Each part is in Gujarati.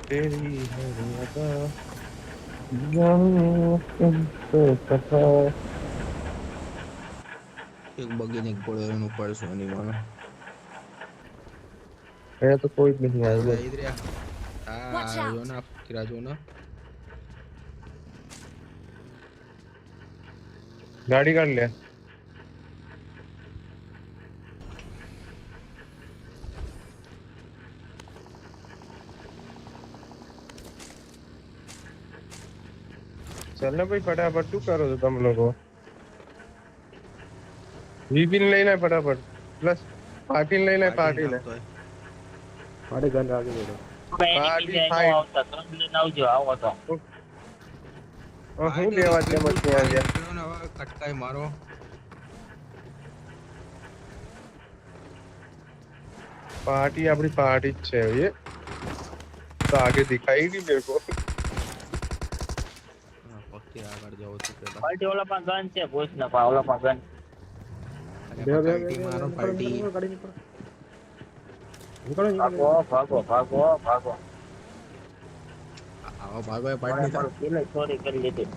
तेरी मर्यादा जाऊं तुमसे कथा એક બગીને એક ઘોડો એનું પડશું એની માં मैं तो कोई नहीं आया इधर वो इधर Watch जो out! ना किरा जो ना गाड़ी कर ले चलना भाई फटाफट तू करो तो तुम लोगों वीपिन लेना फटाफट प्लस पार्टी लेना पार्टी ले तो है પાડે ગન રાખી દેજો पार्टी फाइट और हूँ लेवा છે મત આ ગયા કટકાઈ મારો पार्टी अपनी पार्टी છે ये तो आगे दिखाई नहीं मेरे को પક્કી આગળ જાવ તો પેલા પાર્ટી ઓલા પાસે ગન છે પૂછ ને પા ઓલા પાસે ગન બે બે પાર્ટી મારો પાર્ટી ગાડી નીકળો નીકળો ભાગો ભાગો ભાગો ભાગો આવો ભાગો એ પાર્ટી મારું કિલે ચોરી કરી લીધી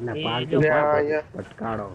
ના એ પાર્ટી જો અહીંયા પટકાડો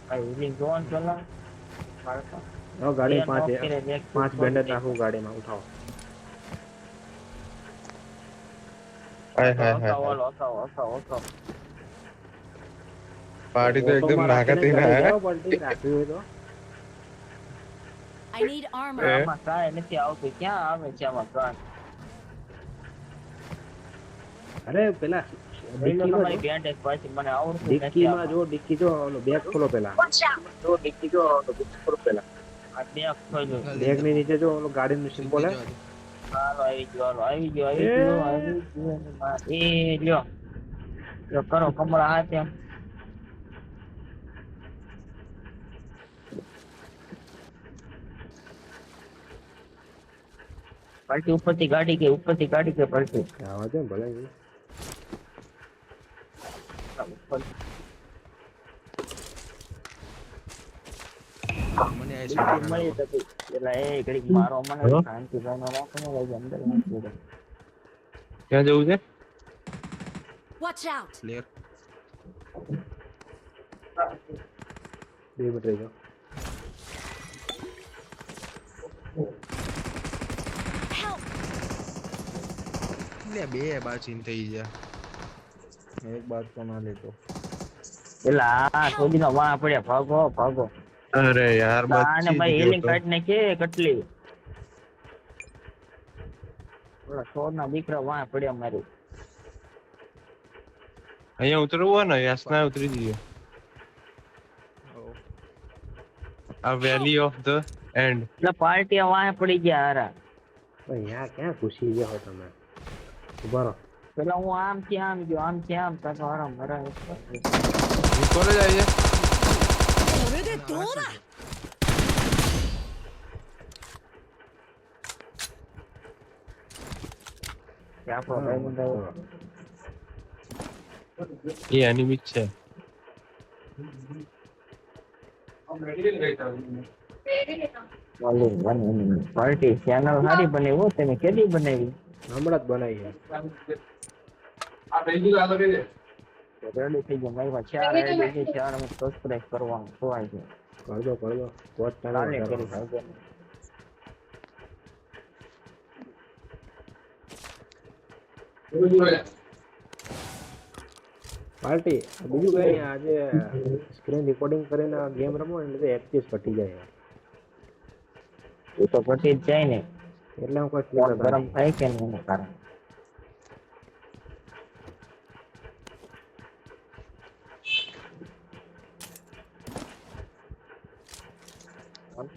ભાઈ હિલિંગ જોન ચલા ઓ ગાડી પાંચ બેન્ડેજ નાખું ગાડીમાં ઉઠાવો हाय हाय हाय ઓછો पार्टी तो एकदम नागत ही ना है પલટી રાખવી હોય તો I need armor. આમાં કાંઈ નથી આવતું ક્યાં આવે છે આમાં ગન અરે પેલા તમારી બેન્ડેજ પાછી મને આવડતું નથી ડિક્કીમાં જો ડિક્કી જો ઓલો બેગ ખોલો પેલા જો ડિક્કી જો પેલા આ બેગ ખોલ્યો બેગ ની નીચે જો ઓલો ગાડીનું સિમ્બોલ હે હાલો આવી ગયો એ લ્યો લ્યો કરો કમળા હાથે પાર્ટી ઉપરથી ગાડી કે પાર્ટી આવા છે ભલે મને આ ડિક્કી મળી હતી એટલે એ ઘડીક મારો મને શાંતિ ભાઈ રાખવાનો લઈ અંદર નાખી દે ક્યાં જવું છે Watch out! પ્લેયર બે મિનિટ રહી જાઓ Help! લે બે બાચીન થઈ ગયા એક બાદ તો ના લેતો એટલે આ થોડીનો વાહ પડ્યા ભાગો અરે યાર આને ભાઈ હિલિંગ કાઢ ને કે કટલી ઓલા સોરના દીકરા વાહ પડ્યા મારી અહીંયા ઉતરવું ને યાસના ઉતરી જઈએ આ વેલી ઓફ ધ એન્ડ એટલે પાર્ટી વાહ પડી ગયા હારા અહીંયા ક્યાં ઘૂસી ગયા હો તમે ઉભા રહો પેલા હું આમથી આમ ગયો આમથી આમ તો હારા મરા કોને જાય છે それでどうだ આપણો ભાઈબંધ એ એનિમી છે પાર્ટી ચેનલ સારી બનાવી હો તમે કેદી બનાવી હમણાં જ બનાવી રેડી થઈ ગયો મારી પાસે 4 આઈડી છે 4 અમે સબસ્ક્રાઇબ કરવાનું ખોવાય છે કરજો કોટ કાલે ચાલે કરી શકજો પાર્ટી બીજું કઈ નહીં આજે સ્ક્રીન રેકોર્ડિંગ કરીને ગેમ રમો એટલે એફપીએસ ઘટી જાય એ તો પછી જ જાય ને એટલે હું કોઈ ફોન ગરમ થાય કે નહીં એનું કારણ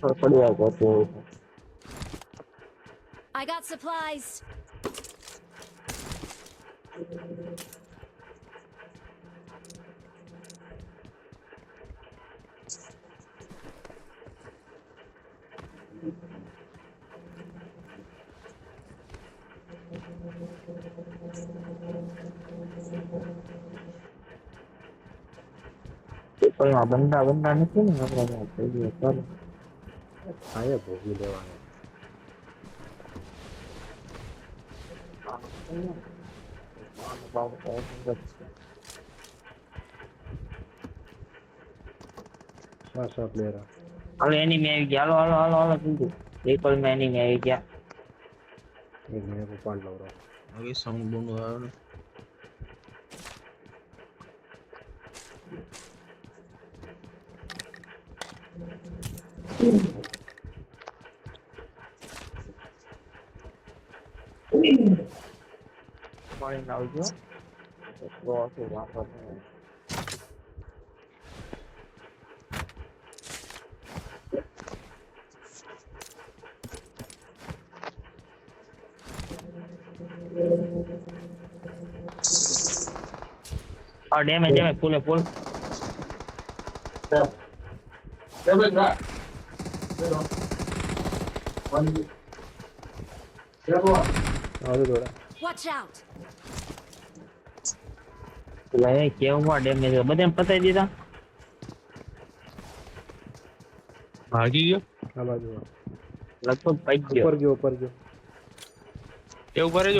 પડી આવ્યો I got supplies. પેપરમાં બંદા બંદા નથી ને આપણે ત્યાં જોઈએ ચાલો. અહીંયા ભોગી લેવાનો. પાછા પ્લેયર હાલો એનિમી આવી ગયા, હાલો હાલો હાલો હાલો કીધું રિકોલમાં એનિમી આવી ગયા. એક મિનિટ ઉપાડ લઉં રહો. હવે સાઉન્ડ બોન્ડ આવ્યો ને મળીને આવજો. તો શું વાંધો નહીં. ડેમેજ ડેમેજ ફૂલે ફૂલ. આવજો થોડા. Watch out! પેલા કેવમાં ડેમેજ બધે પતાવી દીધા. ભાગી ગયો આ બાજુ આવો. લગભગ પૈક ગયો. ઉપર ગયો ઉપર ગયો. એ ઉપર જ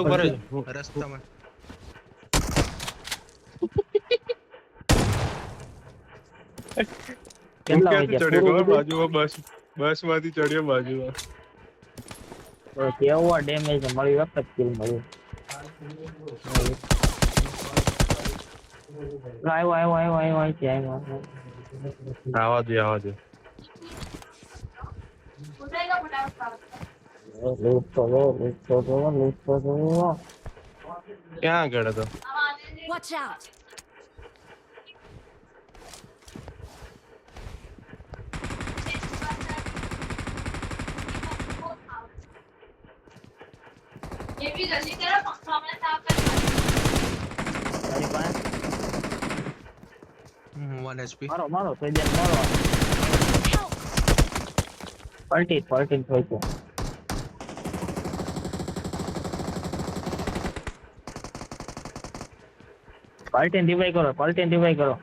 રસ્તામાં કેટલા ક્યાંથી વાગ્યા? ચડ્યો ખબર? પૂરું બાજુમાં બસ માંથી ચડ્યો બાજુમાં. બધું? કેવમાં ડેમેજ મળી વખત કિલ મળ્યું. આવ્યો આવ્યો આવ્યો આવ્યો આવ્યો આવ્યો. આવા દે આવા દે. લૂટ તો લો લૂટ તો લો લૂટ તો લો. ક્યાં આગળ હતો? Watch out! તારી પાસે 1 HP મારો મારો સજ્જન મારો. Help! પલટી પલટી થઈ ગયો. પલટી રિવાઈ કરો પલટી રિવાઈ કરો.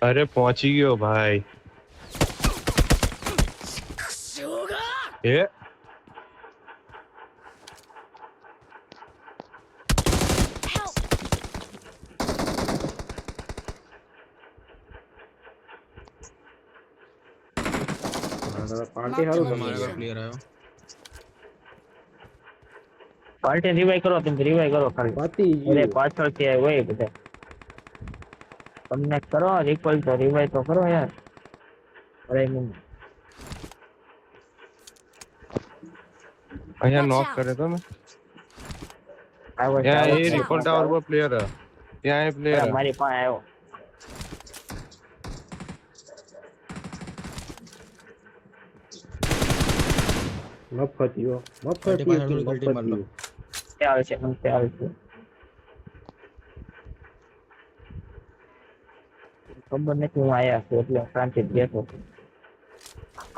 અરે પહોંચી ગયો ભાઈ. એ Help! પાર્ટી હારું અમારા તમે. આગળ પ્લેયર આવ્યો પલટી રિવાઈ કરો તમે રિવાઈ કરો ખાલી. પાતી અરે ગયું. પાછળ થી હોય બધા. તમને કરો રિકોલ તો રિવાઈ તો કરો યાર. અરે હું અહીંયા નોક કરે તો ને. આવ્યો છે, ત્યાં આવ્યો એ છે. રિપોર્ટ ટાવર પર પ્લેયર ત્યાં એ પ્લેયર અરે મારી પાસે આવ્યો. મફતીઓ પાર્ટી પાસે થોડી ગલટી માર લો. તે આવે છે મને તે આવે છે. ખબર નથી હું આયા છું એટલે શાંતિ બેઠો છું.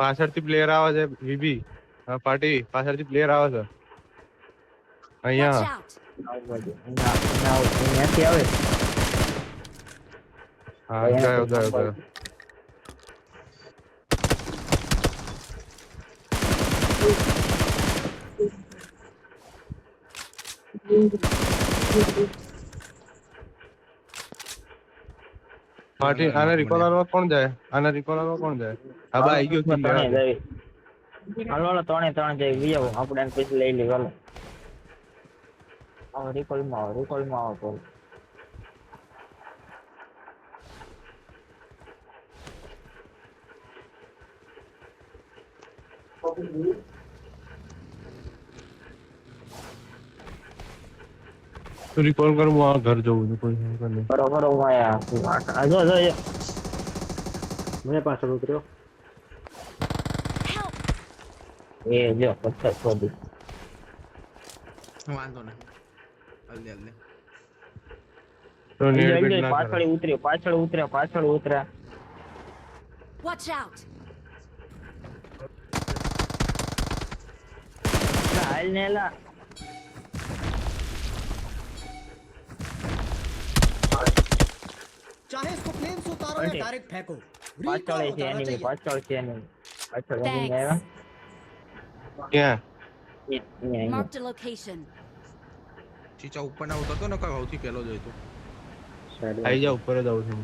પાછળથી પ્લેયર આવે છે વીબી. હા પાર્ટી પાછળથી પ્લેયર આવે છે Watch અહીંયા. out! આવું બધું. અહીંયાથી આવે. હા ગયો ગયો ગયો. પાર્ટી આને રિકોલરમાં કોણ જાય? આને રિકોલરમાં કોણ જાય? હા બા આવી ગયો kill ત્રણે લેવા. જાય. હાલો હાલો ત્રણે ત્રણ જાય વિયાવો આપણે એને પછી લઈ લઈએ હાલો. આવો રિકોલમાં આવો તો. રિકોલ કરું હું આ ઘર જવું છું કોઈ ખબર નહીં. કરો કરો માયા આ જો જો જો. મેં પાછળ ઉતર્યો. Help! એ જો પથ્થર છોડી. વાંધો નહીં હલ્લે હલ્લે તો નેટ બેટ બીજો ના પાછળ કરે. ઉતર્યો, પાછળ ઉતર્યા. Watch out! હાલ ને એલા. चाहे इसको प्लेन से उतारो या अरे। डायरेक्ट फेंको પાછળ रिकॉल છે हो जाना enemy, चाहिए પાછળ છે enemy. પાછળ enemy Thanks. આવ્યા. ક્યાં? અહીંયા. Marked a location. ચીચા ઉપર ના ઉતરતો ને કાં સૌથી પહેલો જ હોય તો આઈ જા ઉપર જ આવું છું.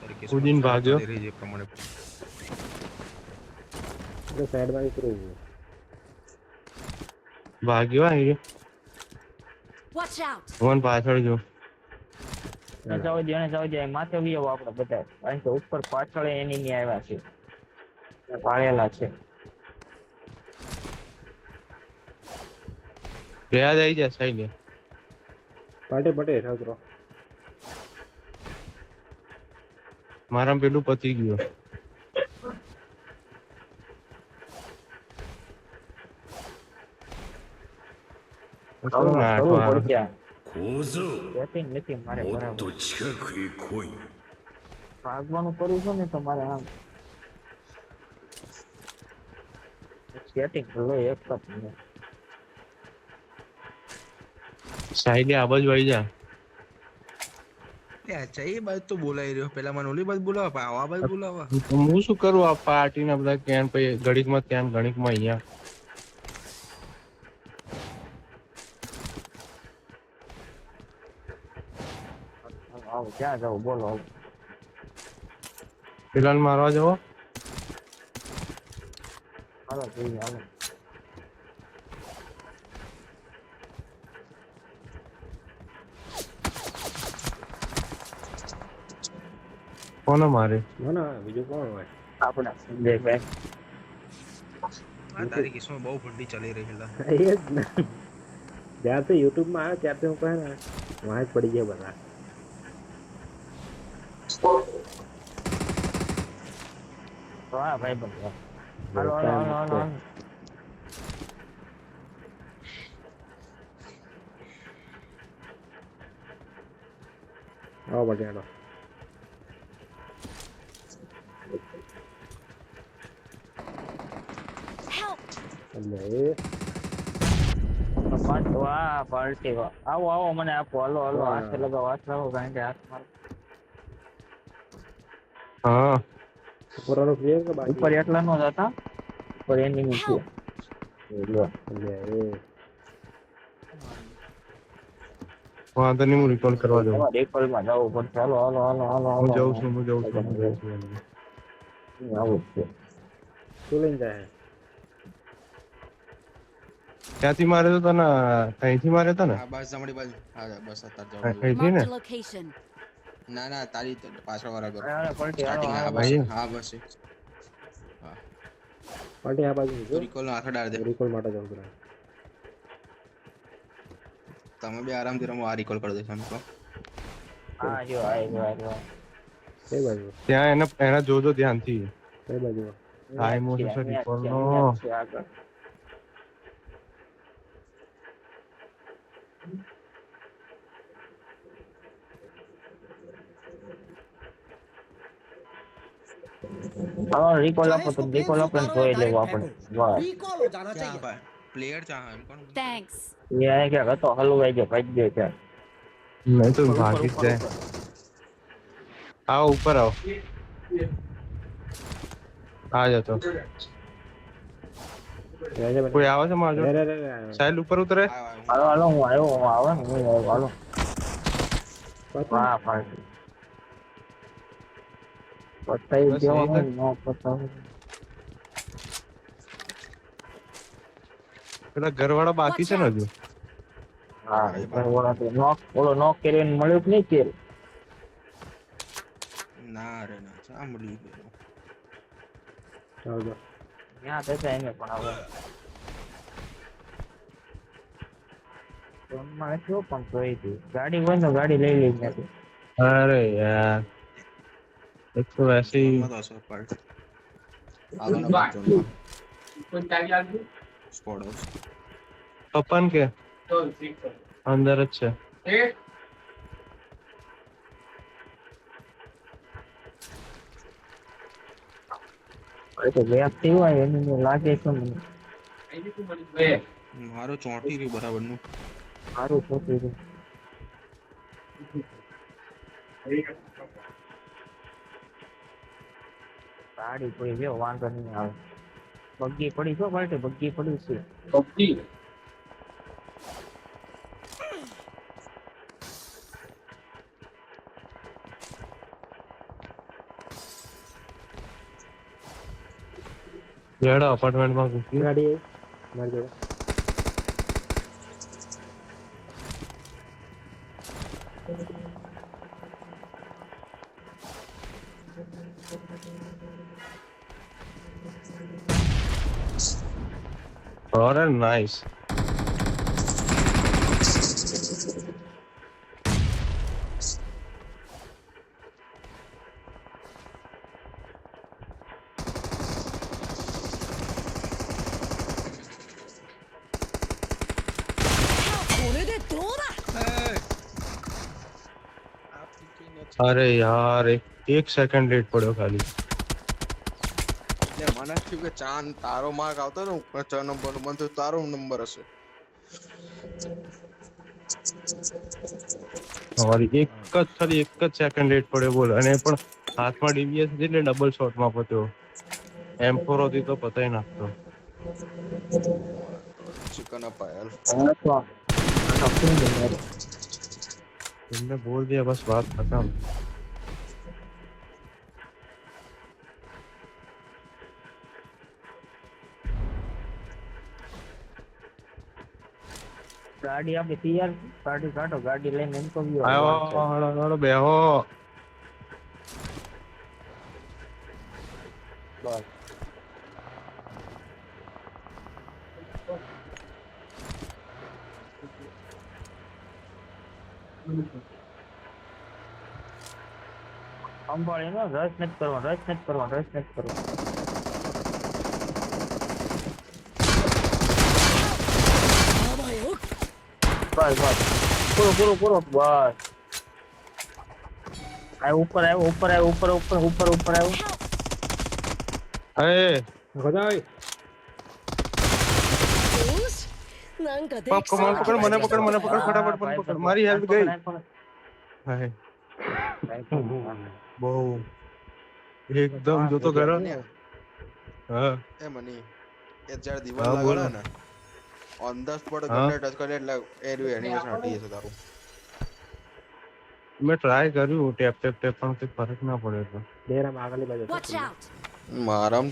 તારી કૂદીને કિસ્મત ભાગ્યો. ચાલી રહી છે એ પ્રમાણે એટલે સાઈડમાં ઉતરવું. ભાગ્યો આવી ગયો. Watch out! ભગવાન પાછળ જો. એને જવા દે, એને જવા દે. માથે વી આવો આપણે બધા. કારણ કે ઉપર પાછળ enemy આવ્યા છે. ભાળેલા છે. ગયા જ આવી જા સાઈડ. પાટે પટે ઉતરો. મારા પેલું પતી ગયું. કરવું પડશે આ. 小僧 Setting નથી મારે もっ બરાબર. と近くへ来い ભાગવાનું કરું છું ને તો મારે આમ સેટિંગ લો એક કપ ને સાઈડે આ બાજુ આવી જા. એ અચ્છા એ બાજુ તો બોલાઈ રહ્યો પેલા મને ઓલી બાજુ બોલાવા પા આ બાજુ બોલાવા હું શું કરું આ પાર્ટી ના બધા ક્યાં પછી ઘડીકમાં ત્યાં ઘડીકમાં અહીંયા. આવો ક્યાં જાવ બોલો આવો. પેલા મારવા જવો. હાલો જોઈએ હાલો. કોને મારે? ના ના બીજું કોણ હોય? આપણા સંજયભાઈ આ તારી કિસ્મત બહુ ફંડી ચાલી રહી છે એ જ ને. જ્યારથી યુટ્યુબમાં આવ્યો ત્યારથી હું કહે ને વાં જ પડી ગયા બધા. હા ભાઈ બંધ હાલો હાલો હાલો હાલો હાલો. આવો બટાડો. Help! એટલે વાહ પાર્ટી વાહ. આવો આવો મને આપો હાલો હાલો હાથ લગાવો કારણ કે હાથ મારો હા ઉપરનો ક્લિયર કે બાકી? ઉપર એટલા નો જતા ઉપર enemy છે. લો. એટલે વાંધો નહીં હું રિકોલ કરવા જાઉં. તમારે એકલમાં જવું પડશે. હાલો હાલો હાલો હાલો હું હાલો. જાઉં છું હું જાઉં છું. આવું જ છે. શું લઈને જાય? ક્યાંથી મારે તો તને અહીંથી મારે તો ને આ બસ જમણી બાજુ હા બસ અત્યારે જાવ અહીંથી ને Marked a location. ના ના તારી પાછળ વાળા ઘર હાલો પલટી હાલો સ્ટાર્ટિંગ હાલો. આ બસ હા બસ પાર્ટી આ બાજુ છે. રિકોલ નો હાથ ડાળ દે રિકોલ માટે જવું પડે. તમે બે આરામથી રમો આ રિકોલ કરી દેજો અમકો હા જો આવ્યો કઈ બાજુ? ત્યાં એના જોજો ધ્યાનથી. કઈ બાજુ? ટાઈમ ઓછો છે રિકોલ નો. આગળ હા રિકોલ આપો તો રિકોલ આપો ને જોઈ લેવું આપણે. વાહ रिकॉल हो जाना ક્યાં चाहिए ભાઈ પ્લેયર ક્યાં હે કોણ Thanks. એ આ ક્યાં હતો હલવાઈ ગયો ભાઈ ગયો છે. નહીં તો ભાગી જ જાય. આવો ઉપર આવો. આ જતો કોઈ આવે છે મારો રે રે રે રે. સાઈડ ઉપર ઉતરે. હાલો હાલો હું આવ્યો હું આવે ને હું આવ્યો હાલો. પાછું? વાહ પાર્ટી પતાઈ બસ ગયો એ તો- નો પતાવ. પેલા ઘરવાળા બાકી છે ને હજુ. હા બરોબર તો નોક ઓલો નોક કરીને મળ્યું કે નહીં તેલ. ના રે ના સાંભળ્યું પેલું આવજો. ત્યાં થતા એને પણ આવે ફોનમાં શું પણ જોઈ હતી ગાડી હોય ને ગાડી લઈ લઈ ત્યાંથી. અરે યાર એક તો વૈસે ही મત અસર પર આગળનો બાજુ સ્કોડ હાઉસ अपन के અંદર જ છે. અરે તો વ્યક્તિ હોય એને લાગે છે મને મારો ચોંટી રહ્યું બરાબર નું. સારું થતું છે. ગાડી કોઈ જો વાંધો નહીં આવે. બગ્ગી પડી છો પાર્ટી બગ્ગી પડી છે. લેડા અપાર્ટમેન્ટમાં ઘૂસી. ગાડી મારી જોડે અરે નાઈસ. અરે યાર એક સેકન્ડ લેટ પડ્યો ખાલી. મને થયું કે ચાંદ તારો માર્ક આવતો ને ઉપર 6 નંબર નો, મને તો તારો નંબર હશે. અમારી એક જ સેકન્ડ લેટ પડ્યો બોલ. અને પણ હાથમાં ડીવીએસ એટલે ડબલ શોટમાં પત્યો. M4 હતી તો પતાઈ નાખતો. ચિકન અપાયલ तुमने बोल दिया बस बात खत्म. ગાડી આપણી તૈયાર ગાડી કાઢો ગાડી લઈને એમ તો ગયો આયો હાલો બેહો. બસ સંભાળી ને રશ નથી કરવાનો બસ પૂરો બસ ઉપર આવ્યો એ ગોદાઈ પકડ મને પકડ ફટાફટ મને પકડ. મારી હેલ્થ ગઈ. હાય બહુ એકદમ જો તો કરો. હા એ મની એ જ્યારે દિવાલ લાગેલા ને on the spot gun touch કરે એટલે એરિયો એનિમેશન હટી જશે તારું. મેં ટ્રાય કર્યું ટેપ પણ તે ફરક ના પડે તો. ડેરામ આગળની બાજુ Watch out! મારામ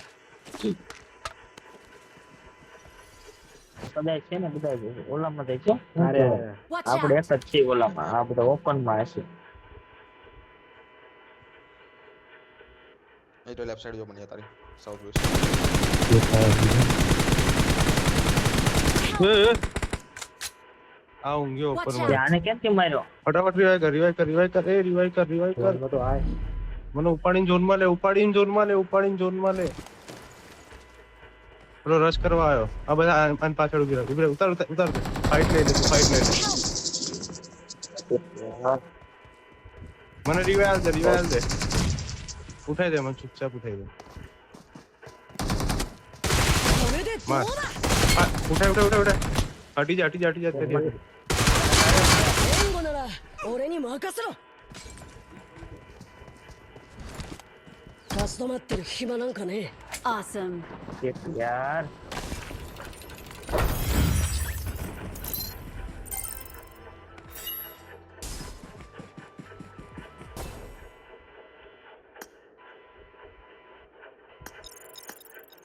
કદાચ છે ને બધા ઓલામાં તો છે અરે Watch આપણે out! એક જ છે ઓલામાં આ બધા ઓપનમાં હશે એ તો લેફ્ટ સાઈડ જો મને તારી સાઉથ વેસ્ટ. આ ઊંઘ્યો ઉપર Watch માં. આને કેમથી માર્યો ફટાફટ રિવાઈવ કર. તો આ મને ઉપાડીને ઝોનમાં લે. પેલો રશ કરવા આવ્યો. આ બધા આન પાછળ ઉભી રહે. ઉતાર. ફાઇટ લઈ લે. મને રિવાઈવ દે. ઉઠાઈ દે મને ચૂપચાપ ઉઠાઈ દે. માર. ઉઠાઈ. હટી જા તેરી. 援護なら俺に任せろ。立ち止まってる暇なんかねえ。 Awesome. યાર